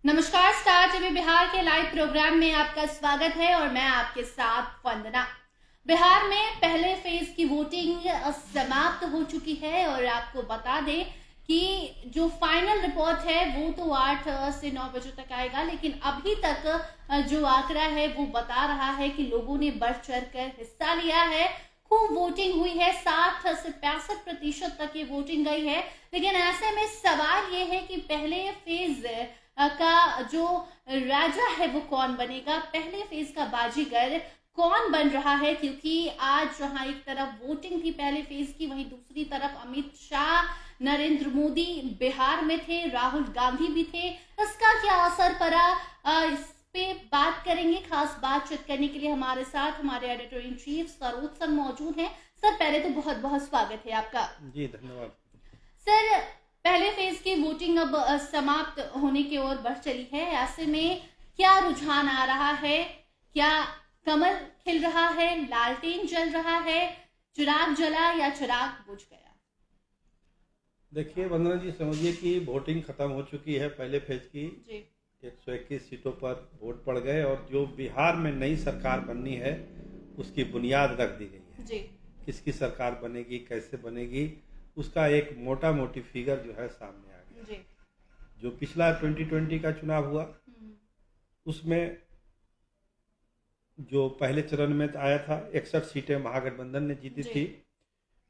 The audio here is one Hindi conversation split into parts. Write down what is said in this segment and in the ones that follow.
नमस्कार, स्टार टीवी बिहार के लाइव प्रोग्राम में आपका स्वागत है और मैं आपके साथ वंदना। बिहार में पहले फेज की वोटिंग समाप्त हो चुकी है और आपको बता दें कि जो फाइनल रिपोर्ट है वो तो 8 से 9 बजे तक आएगा, लेकिन अभी तक जो आंकड़ा है वो बता रहा है कि लोगों ने बढ़ चढ़ कर हिस्सा लिया है। खूब वोटिंग हुई है, 60 से 65% तक ये वोटिंग गई है। लेकिन ऐसे में सवाल ये है कि पहले फेज का जो राजा है वो कौन बनेगा, पहले फेज का बाजीगर कौन बन रहा है, क्योंकि आज जहां एक तरफ वोटिंग थी पहले फेज की, वहीं दूसरी तरफ अमित शाह, नरेंद्र मोदी बिहार में थे, राहुल गांधी भी थे। इसका क्या असर पड़ा, इस पे बात करेंगे। खास बातचीत करने के लिए हमारे साथ हमारे editor in chief Saroj sir मौजूद हैं। सर, पहले तो बहुत बहुत स्वागत है आपका। जी धन्यवाद। सर, पहले फेज की वोटिंग अब समाप्त होने की ओर बढ़ चली है। ऐसे में क्या रुझान आ रहा है? क्या कमल खिल रहा है, लालटेन जल रहा है, चिराग जला या चिराग बुझ गया? देखिए वंदना जी, समझिए कि वोटिंग खत्म हो चुकी है। पहले फेज की जी 121 सीटों पर वोट पड़ गए और जो बिहार में नई सरकार बननी है उसकी बुनियाद रख दी गई है। जी किसकी सरकार बनेगी, कैसे बनेगी, उसका एक मोटा मोटी फिगर जो है सामने आ गया। जी जो पिछला 2020 का चुनाव हुआ उसमें जो पहले चरण में आया था 61 सीटें महागठबंधन ने जीती जी। थी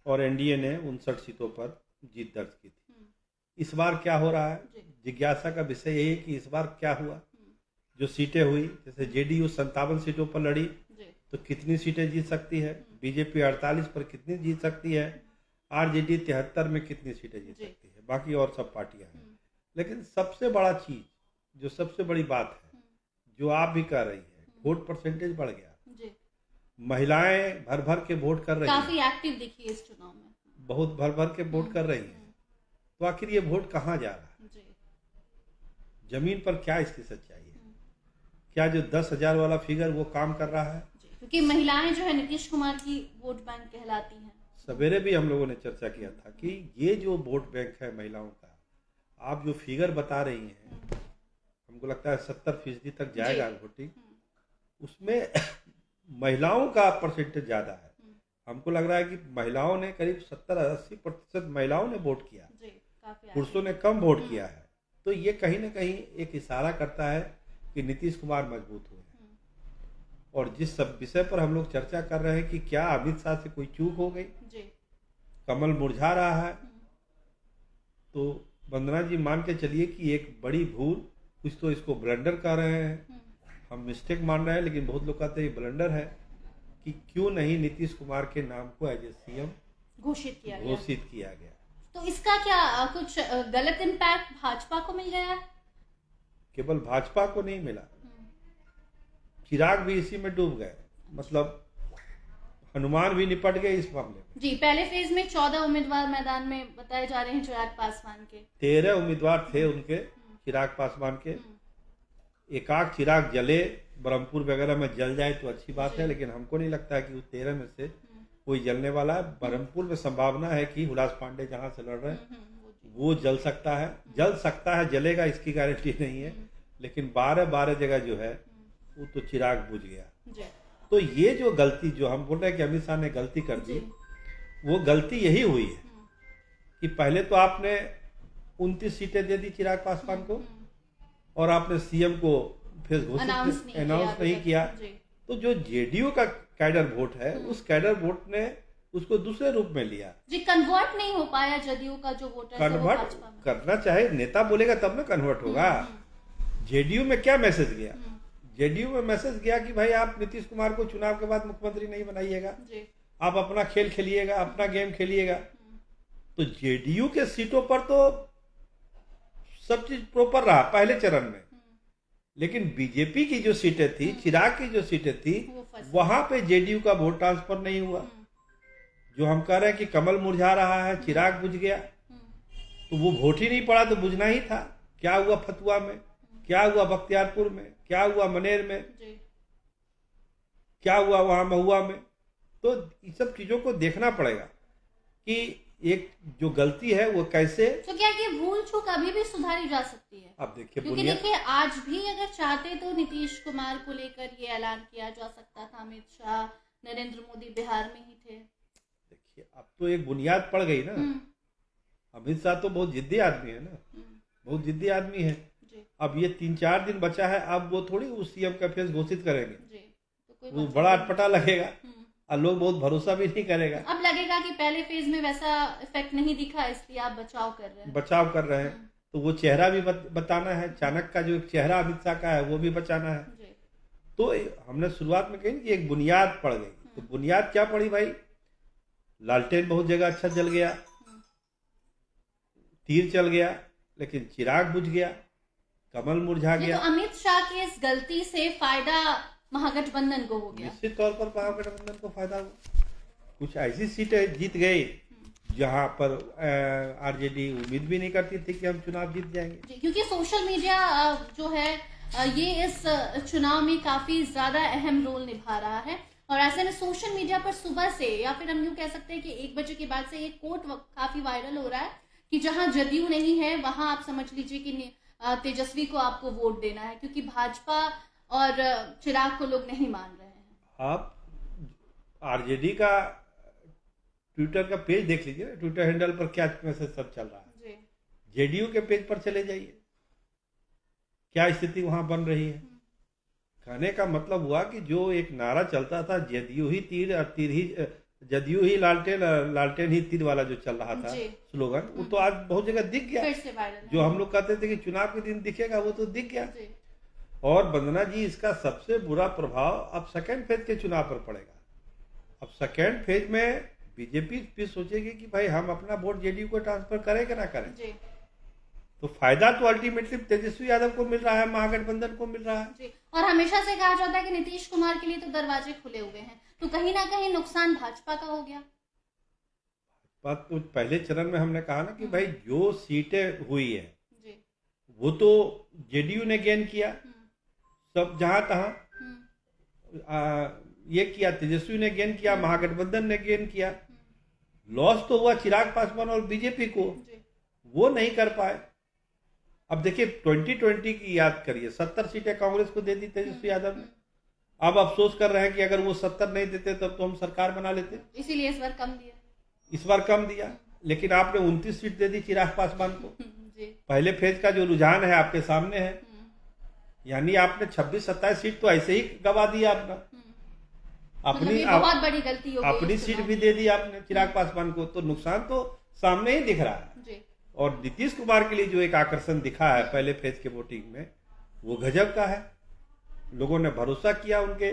और एनडीए ने 59 सीटों पर जीत दर्ज की थी। इस बार क्या हो रहा है, जी। जिज्ञासा का विषय यही है कि इस बार क्या हुआ। जो सीटें हुई, जैसे जेडीयू 57 सीटों पर लड़ी जी तो कितनी सीटें जीत सकती है, बीजेपी 48 पर कितनी जीत सकती है, आरजेडी 73 में कितनी सीटें जीत जी। सकती है, बाकी और सब पार्टियां हैं। लेकिन सबसे बड़ा चीज, जो सबसे बड़ी बात है, जो आप भी कर रही है, वोट परसेंटेज बढ़ गया। जी महिलाएं भर भर के वोट कर रही काफी हैं, एक्टिव दिखी इस चुनाव में। बहुत भर भर के वोट कर रही हैं। तो आखिर ये वोट कहाँ जा रहा है, जी जमीन पर क्या इसकी सच्चाई है? क्या जो 10,000 वाला फिगर वो काम कर रहा है? जी, क्योंकि महिलाएं जो है नीतीश कुमार की वोट बैंक कहलाती हैं। सवेरे भी हम लोगों ने चर्चा किया था कि ये जो वोट बैंक है महिलाओं का, आप जो फिगर बता रही हैं, हमको लगता है 70% तक जाएगा वोटिंग, उसमें महिलाओं का परसेंटेज ज्यादा है। हमको लग रहा है कि महिलाओं ने करीब 70-80% महिलाओं ने वोट किया, जी काफी पुरुषों ने कम वोट किया है। तो ये कहीं ना कहीं एक इशारा करता है कि नीतीश कुमार मजबूत हुए हैं। और जिस सब विषय पर हम लोग चर्चा कर रहे हैं कि क्या अमित शाह से कोई चूक हो गई, जी कमल मुरझा रहा है, तो वंदना जी मान के चलिए कि एक बड़ी भूल, कुछ तो इसको ब्लंडर कह रहे हैं, हम मिस्टेक मान रहे हैं, लेकिन बहुत लोग कहते हैं ये ब्लंडर है कि क्यों नहीं नीतीश कुमार के नाम को एज ए सीएम घोषित किया गया। घोषित किया गया। तो इसका क्या कुछ गलत इम्पैक्ट भाजपा को मिल गया है? केवल भाजपा को नहीं मिला, चिराग भी इसी में डूब गए, मतलब हनुमान भी निपट गए इस मामले में। जी, पहले फेज में 14 उम्मीदवार मैदान में बताए जा रहे हैं चिराग पासवान के। 13 उम्मीदवार थे उनके, चिराग पासवान के। एकाक चिराग जले, ब्रह्मपुर वगैरह में जल जाए तो अच्छी बात है, लेकिन हमको नहीं लगता है कि उस 13 में से कोई जलने वाला है। ब्रह्मपुर में संभावना है कि हुलास पांडे जहां से लड़ रहे हैं वो जल सकता है, जलेगा इसकी गारंटी नहीं है, लेकिन 12 जगह जो है वो तो चिराग बुझ गया। तो ये जो गलती, जो हम बोल रहे हैं कि अमित शाह ने गलती कर दी, वो गलती यही हुई है कि पहले तो आपने 29 सीटें दे दी चिराग पासवान को और आपने सीएम को फिर घोषित अनाउंस नहीं किया। तो जो जेडीयू का कैडर वोट है, उस कैडर वोट ने उसको दूसरे रूप में लिया। जी, कन्वर्ट नहीं हो पाया जदयू का जो वोटर है, कन्वर्ट करना चाहे नेता बोलेगा तब ना कन्वर्ट होगा। जेडीयू में क्या मैसेज गया? जेडीयू में मैसेज गया कि भाई आप नीतीश कुमार को चुनाव के बाद मुख्यमंत्री नहीं बनाइएगा, आप अपना खेल खेलिएगा, अपना गेम खेलिएगा। तो जेडीयू के सीटों पर तो सब चीज प्रॉपर रहा पहले चरण में, लेकिन बीजेपी की जो सीटें थी, चिराग की जो सीटें थी, वहां पे जेडीयू का वोट ट्रांसफर नहीं हुआ। जो हम कह रहे हैं कि कमल मुरझा रहा है, चिराग बुझ गया, तो वो वोट ही नहीं पड़ा तो बुझना ही था। क्या हुआ फतुआ में, क्या हुआ बख्तियारपुर में, क्या हुआ मनेर में, क्या हुआ वहां महुआ में? तो इन सब चीजों को देखना पड़ेगा कि एक जो गलती है वो कैसे, तो क्या ये भूल चूक अभी भी सुधारी जा सकती है? अब देखिए क्योंकि देखिए आज भी अगर चाहते तो नीतीश कुमार को लेकर ये ऐलान किया जा सकता था। अमित शाह, नरेंद्र मोदी बिहार में ही थे। देखिए अब तो एक बुनियाद पड़ गई ना। अमित शाह तो बहुत जिद्दी आदमी है ना, बहुत जिद्दी आदमी है। अब ये 3-4 दिन बचा है, अब वो थोड़ी उस सीएम का फेस घोषित करेंगे, तो वो बड़ा अटपटा लगेगा और लोग बहुत भरोसा भी नहीं करेगा। अब लगेगा कि पहले फेज में वैसा इफेक्ट नहीं दिखा, इसलिए आप बचाव कर रहे हैं। तो वो चेहरा भी बताना है, चाणक्य का जो चेहरा अमित शाह का है वो भी बचाना है। तो हमने शुरुआत में कही कि एक बुनियाद पड़ गई। तो बुनियाद क्या पड़ी भाई? लालटेन बहुत जगह अच्छा जल गया, तीर चल गया, लेकिन चिराग बुझ गया, कमल मुरझा गया। तो अमित शाह की इस गलती से फायदा महागठबंधन को हो गया। निश्चित तौर पर महागठबंधन को फायदा हुआ। कुछ ऐसी सीटें जीत गई जहां पर आरजेडी उम्मीद भी नहीं करती थी कि हम चुनाव जीत जाएंगे। क्योंकि सोशल मीडिया जो है ये इस चुनाव में काफी ज्यादा अहम रोल निभा रहा है। और ऐसे में सोशल मीडिया पर सुबह से, या फिर हम यूं कह सकते हैं कि 1 बजे के बाद से ये कोट काफी वायरल हो रहा है कि जहां जदयू नहीं है वहां आप समझ लीजिए कि तेजस्वी को आपको वोट देना है, क्योंकि भाजपा और चिराग को लोग नहीं मान रहे हैं। आप आरजेडी का ट्विटर का पेज देख लीजिए, ट्विटर हैंडल पर क्या मैसेज सब चल रहा है। जेडीयू के पेज पर चले जाइए, क्या स्थिति वहां बन रही है। कहने का मतलब हुआ कि जो एक नारा चलता था जदयू ही तीर और तीर ही जदयू ही लालटेन, लालटेन ही तीर वाला जो चल रहा था स्लोगन, वो तो आज बहुत जगह दिख गया। जो हम लोग कहते थे कि चुनाव के दिन दिखेगा, वो तो दिख गया। और वंदना जी, इसका सबसे बुरा प्रभाव अब सेकेंड फेज के चुनाव पर पड़ेगा। अब सेकेंड फेज में बीजेपी भी सोचेगी कि भाई हम अपना वोट जेडीयू को ट्रांसफर करें कि ना करें। तो फायदा तो अल्टीमेटली तेजस्वी यादव को मिल रहा है, महागठबंधन को मिल रहा है। और हमेशा से कहा जाता है कि नीतीश कुमार के लिए तो दरवाजे खुले हुए हैं, तो कहीं ना कहीं नुकसान भाजपा का हो गया। बात तो पहले चरण में हमने कहा ना कि भाई जो सीटें हुई है वो तो जेडीयू ने गेन किया, सब जहां तहां ये किया, तेजस्वी ने गेन किया, महागठबंधन ने गेन किया। लॉस तो हुआ चिराग पासवान और बीजेपी को, वो नहीं कर पाए। अब देखिए 2020 की याद करिए, 70 सीटें कांग्रेस को दे दी तेजस्वी यादव ने। अब अफसोस कर रहे हैं कि अगर वो 70 नहीं देते तब तो हम सरकार बना लेते, इसीलिए इस बार कम दिया। इस बार कम दिया, लेकिन आपने 29 सीट दे दी चिराग पासवान को। पहले फेज का जो रुझान है आपके सामने है, यानी आपने 26-27 सीट तो ऐसे ही गवा दिया अपना। अपनी बहुत बड़ी गलती हो गई, अपनी सीट भी दे दी आपने चिराग पासवान को, तो नुकसान तो सामने ही दिख रहा है। और नीतीश कुमार के लिए जो एक आकर्षण दिखा है पहले फेज के वोटिंग में, वो गजब का है। लोगों ने भरोसा किया उनके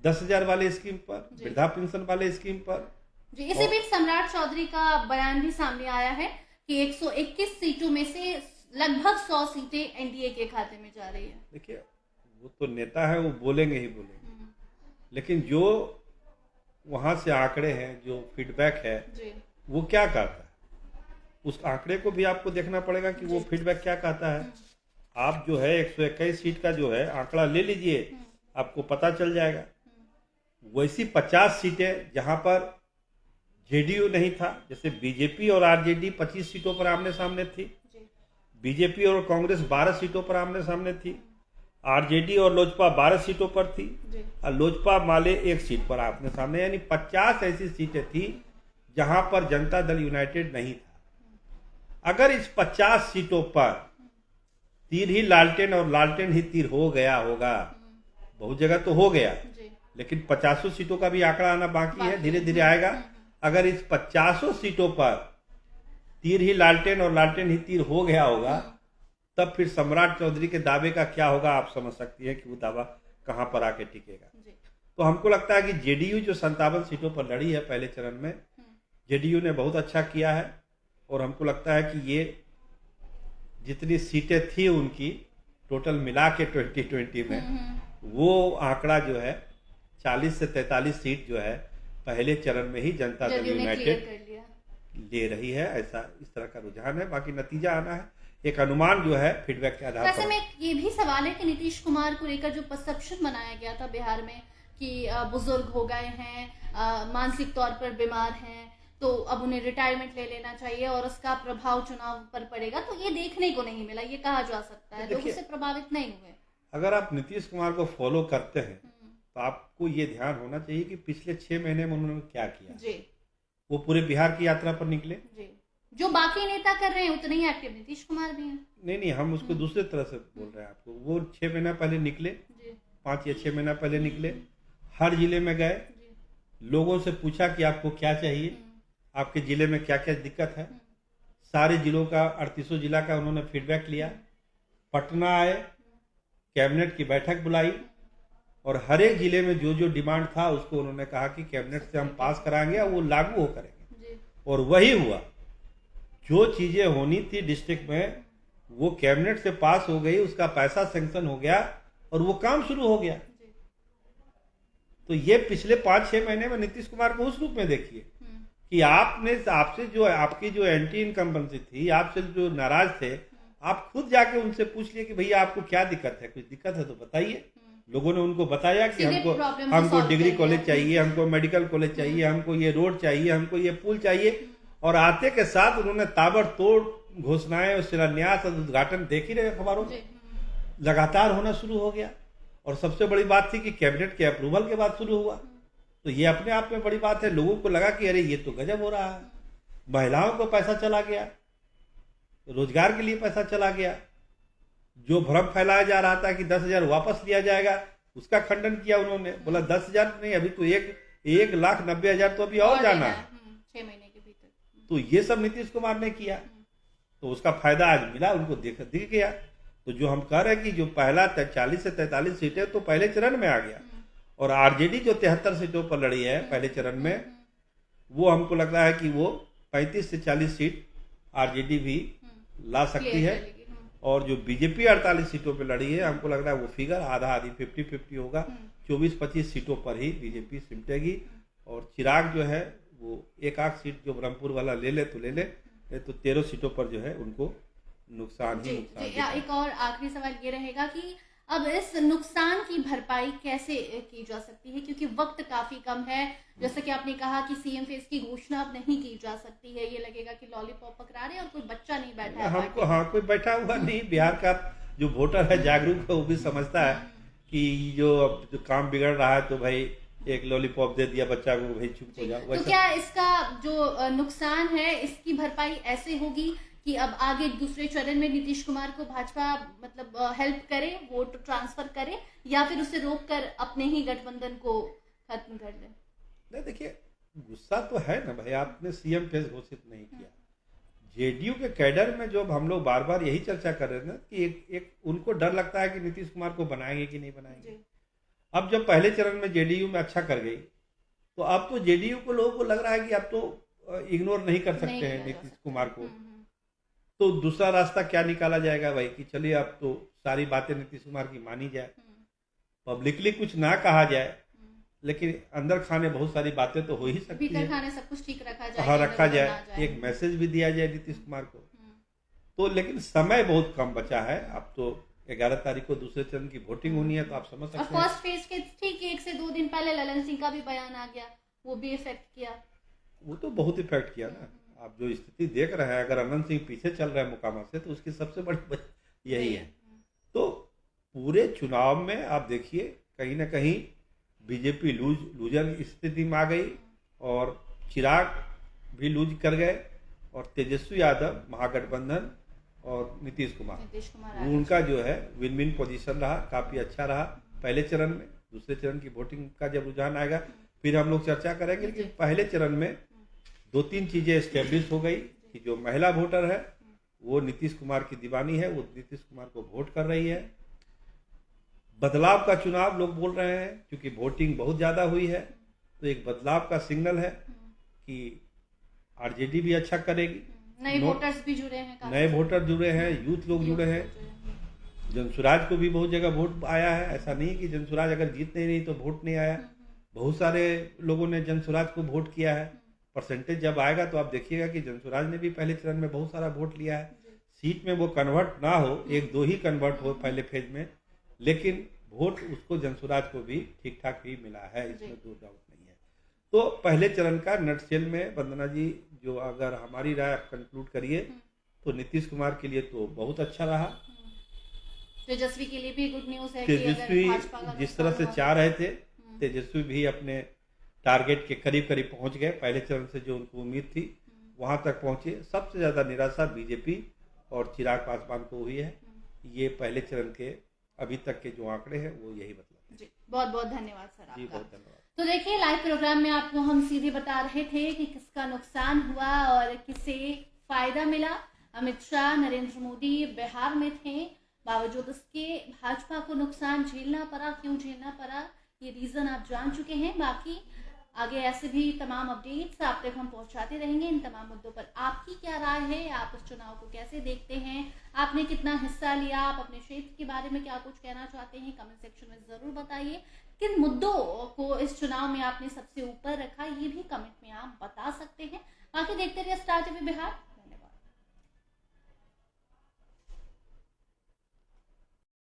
10,000 वाले स्कीम पर, वृद्धा पेंशन वाले स्कीम पर। इसी बीच सम्राट चौधरी का बयान भी सामने आया है कि 121 सीटों में से लगभग 100 सीटें एनडीए के खाते में जा रही है। देखिए वो तो नेता है, वो बोलेंगे ही बोलेंगे, लेकिन जो वहां से आंकड़े हैं, जो फीडबैक है, वो क्या कहता है, उस आंकड़े को भी आपको देखना पड़ेगा कि वो फीडबैक क्या कहता है। आप जो है 121 सीट का जो है आंकड़ा ले लीजिए, आपको पता चल जाएगा। वैसी 50 सीटें जहां पर जेडीयू नहीं था, जैसे बीजेपी और आरजेडी 25 सीटों पर आमने सामने थी, बीजेपी और कांग्रेस 12 सीटों पर आमने सामने थी, आरजेडी और लोजपा 12 सीटों पर थी, और लोजपा माले 1 सीट पर आमने सामने, यानी 50 ऐसी सीटें थी जहां पर जनता दल यूनाइटेड नहीं था। अगर इस 50 सीटों पर तीर ही लालटेन और लालटेन ही तीर हो गया होगा, बहुत जगह तो हो गया, लेकिन 50 सीटों का भी आंकड़ा आना बाकी है, धीरे धीरे आएगा। अगर इस 50 सीटों पर तीर ही लालटेन और लालटेन ही तीर हो गया होगा, तब फिर सम्राट चौधरी के दावे का क्या होगा, आप समझ सकती है कि वो दावा कहां पर आके टिकेगा। तो हमको लगता है कि जेडीयू जो 57 सीटों पर लड़ी है पहले चरण में, जेडीयू ने बहुत अच्छा किया है। और हमको लगता है कि ये जितनी सीटें थी उनकी टोटल मिला के 2020 में, वो आंकड़ा जो है 40 से 43 सीट जो है पहले चरण में ही जनता दल यूनाइटेड ले रही है। ऐसा इस तरह का रुझान है, बाकी नतीजा आना है, एक अनुमान जो है फीडबैक के आधार पर। वैसे में ये भी सवाल है कि नीतीश कुमार को लेकर जो परसेप्शन बनाया गया था बिहार में कि बुजुर्ग हो गए हैं, मानसिक तौर पर बीमार हैं, तो अब उन्हें रिटायरमेंट ले लेना चाहिए और उसका प्रभाव चुनाव पर पड़ेगा, तो ये देखने को नहीं मिला, ये कहा जा सकता है। लोग उससे प्रभावित नहीं हुए। अगर आप नीतीश कुमार को फॉलो करते हैं तो आपको ये ध्यान होना चाहिए कि पिछले 6 महीने में उन्होंने क्या किया जी। वो पूरे बिहार की यात्रा पर निकले जी। जो बाकी नेता कर रहे हैं उतने ही एक्टिव नीतीश कुमार भी हैं। नहीं, हम उसको दूसरे तरह से बोल रहे हैं आपको। वो 6 महीना पहले निकले, 5 या 6 महीना पहले निकले, हर जिले में गए, लोगों से पूछा कि आपको क्या चाहिए, आपके जिले में क्या क्या दिक्कत है। सारे जिलों का 38 जिला का उन्होंने फीडबैक लिया। पटना आए, कैबिनेट की बैठक बुलाई और हर एक जिले में जो जो डिमांड था उसको उन्होंने कहा कि कैबिनेट से हम पास कराएंगे और वो लागू हो करेंगे। और वही हुआ। जो चीजें होनी थी डिस्ट्रिक्ट में वो कैबिनेट से पास हो गई, उसका पैसा सैंक्शन हो गया और वो काम शुरू हो गया। तो ये पिछले 5-6 महीने में नीतीश कुमार को उस रूप में देखिए कि आपसे जो आपकी जो एंटी इनकम्बेंसी थी, आपसे जो नाराज थे, आप खुद जाके उनसे पूछ लिए कि भैया आपको क्या दिक्कत है, कुछ दिक्कत है तो बताइए। लोगों ने उनको बताया कि हमको डिग्री कॉलेज चाहिए, हमको मेडिकल कॉलेज चाहिए, हमको ये रोड चाहिए, हमको ये पुल चाहिए। और आते के साथ उन्होंने ताबड़तोड़ घोषणाएं और शिलान्यास और उद्घाटन देख ही रहे अखबारों में लगातार होना शुरू हो गया। और सबसे बड़ी बात थी कि कैबिनेट के अप्रूवल के बाद शुरू हुआ। तो ये अपने आप में बड़ी बात है। लोगों को लगा कि अरे ये तो गजब हो रहा है, महिलाओं को पैसा चला गया, रोजगार के लिए पैसा चला गया। जो भ्रम फैलाया जा रहा था कि 10,000 वापस लिया जाएगा, उसका खंडन किया उन्होंने। बोला 10,000 नहीं, अभी तो 1,90,000 तो अभी और जाना है 6 महीने के भीतर। तो ये सब नीतीश कुमार ने किया, तो उसका फायदा आज मिला, उनको दिख गया। तो जो हम कह रहे हैं कि जो पहला 40 से 43 सीटें तो पहले चरण में आ गया, और आरजेडी जो 73 सीटों पर लड़ी है पहले चरण में, वो हमको लग रहा है कि वो 35 से 40 सीट आरजेडी भी ला सकती है। और जो बीजेपी 48 सीटों पे लड़ी है, हमको लग रहा है वो फिगर आधा आधी 50-50 होगा। 24-25 सीटों पर ही बीजेपी सिमटेगी। और चिराग जो है वो एक आध सीट जो ब्रह्मपुर वाला ले ले तो ले ले, तो 13 सीटों पर जो है उनको नुकसान ही नुकसान। एक और आखिरी सवाल ये रहेगा कि अब इस नुकसान की भरपाई कैसे की जा सकती है, क्योंकि वक्त काफी कम है। जैसा कि आपने कहा कि सीएम फेस की घोषणा अब नहीं की जा सकती है। ये लगेगा कि लॉलीपॉप पकड़ा रहे और कोई बच्चा नहीं बैठा है हमको। हाँ, कोई बैठा हुआ नहीं। बिहार का जो वोटर है जागरूक है, वो भी समझता है कि जो काम बिगड़ रहा है तो भाई एक लॉलीपॉप दे दिया बच्चा को, भाई चुप हो जाओ। तो क्या इसका जो नुकसान है इसकी भरपाई ऐसे होगी कि अब आगे दूसरे चरण में नीतीश कुमार को भाजपा मतलब हेल्प करे, वोट ट्रांसफर करे, या फिर उसे रोककर अपने ही गठबंधन को खत्म कर दे? नहीं, देखिए गुस्सा तो है ना भाई, आपने सीएम फेस घोषित नहीं किया। जेडीयू के कैडर में जो हम लोग बार बार यही चर्चा कर रहे थे कि एक उनको डर लगता है कि नीतीश कुमार को बनाएंगे कि नहीं बनाएंगे। अब जब पहले चरण में जेडीयू में अच्छा कर गई, तो अब तो जेडीयू को लोगों को लग रहा है कि अब तो इग्नोर नहीं कर सकते हैं नीतीश कुमार को। तो दूसरा रास्ता क्या निकाला जाएगा भाई कि चलिए अब तो सारी बातें नीतीश कुमार की मानी जाए, पब्लिकली कुछ ना कहा जाए, लेकिन अंदर खाने बहुत सारी बातें तो हो ही सकती है। खाने सब कुछ ठीक रखा जाए, हाँ रखा जाए, एक मैसेज भी दिया जाए नीतीश कुमार को। तो लेकिन समय बहुत कम बचा है। अब तो 11 तारीख को दूसरे चरण की वोटिंग होनी है, तो आप समझ सकते हैं। फर्स्ट फेज के ठीक 1 से 2 दिन पहले ललन सिंह का भी बयान आ गया, वो भी इफेक्ट किया। वो तो बहुत इफेक्ट किया ना। आप जो स्थिति देख रहे हैं, अगर अनंत सिंह पीछे चल रहे हैं मुकामा से, तो उसकी सबसे बड़ी वजह यही है। तो पूरे चुनाव में आप देखिए कहीं ना कहीं बीजेपी लूजर स्थिति में आ गई, और चिराग भी लूज कर गए, और तेजस्वी यादव महागठबंधन और नीतीश कुमार उनका जो है विन विन पोजीशन रहा, काफी अच्छा रहा पहले चरण में। दूसरे चरण की वोटिंग का जब रुझान आएगा फिर हम लोग चर्चा करेंगे। लेकिन पहले चरण में 2-3 चीजें एस्टेब्लिश हो गई कि जो महिला वोटर है वो नीतीश कुमार की दीवानी है, वो नीतीश कुमार को वोट कर रही है। बदलाव का चुनाव लोग बोल रहे हैं, क्योंकि वोटिंग बहुत ज्यादा हुई है, तो एक बदलाव का सिग्नल है कि आरजेडी भी अच्छा करेगी। नए वोटर्स भी जुड़े हैं, नए वोटर जुड़े हैं, यूथ लोग जुड़े हैं। जनसुराज को भी बहुत जगह वोट आया है। ऐसा नहीं कि जनसुराज अगर जीत नहीं तो वोट नहीं आया। बहुत सारे लोगों ने जनसुराज को वोट किया है। परसेंटेज जब आएगा तो आप देखिएगा कि जनसुराज ने भी पहले चरण में बहुत सारा वोट लिया है। सीट में वो कन्वर्ट ना हो, 1-2 ही कन्वर्ट हो पहले फेज में, लेकिन वोट उसको जनसुराज को भी ठीक ठाक ही मिला है, इसमें दो डाउट नहीं है। तो पहले चरण का नटशेल में वंदना जी, जो अगर हमारी राय आप कंक्लूड करिए तो नीतीश कुमार के लिए तो बहुत अच्छा रहा। तेजस्वी के लिए भी गुड न्यूज है कि अगर तेजस्वी भाजपा का जिस तरह से नुकसान चाह रहे थे, तेजस्वी भी अपने टारगेट के करीब करीब पहुंच गए। पहले चरण से जो उनको उम्मीद थी वहां तक पहुंचे। सबसे ज्यादा निराशा बीजेपी और चिराग पासवान को हुई है। ये पहले चरण के अभी तक के जो आंकड़े हैं वो यही बतलाते हैं। जी, बहुत बहुत धन्यवाद सर जी, आपका। बहुत धन्यवाद। तो देखिए, लाइव प्रोग्राम में आपको हम सीधे बता रहे थे कि किसका नुकसान हुआ और किसे फायदा मिला। अमित शाह, नरेंद्र मोदी बिहार में थे, बावजूद इसके भाजपा को नुकसान झेलना पड़ा। क्यों झेलना पड़ा, ये रीजन आप जान चुके हैं। बाकी आगे ऐसे भी तमाम अपडेट्स आप तक हम पहुंचाते रहेंगे। इन तमाम मुद्दों पर आपकी क्या राय है, आप इस चुनाव को कैसे देखते हैं, आपने कितना हिस्सा लिया, आप अपने क्षेत्र के बारे में क्या कुछ कहना चाहते हैं, कमेंट सेक्शन में जरूर बताइए। किन मुद्दों को इस चुनाव में आपने सबसे ऊपर रखा, ये भी कमेंट में आप बता सकते हैं। बाकी देखते रहिए स्टार टीवी बिहार।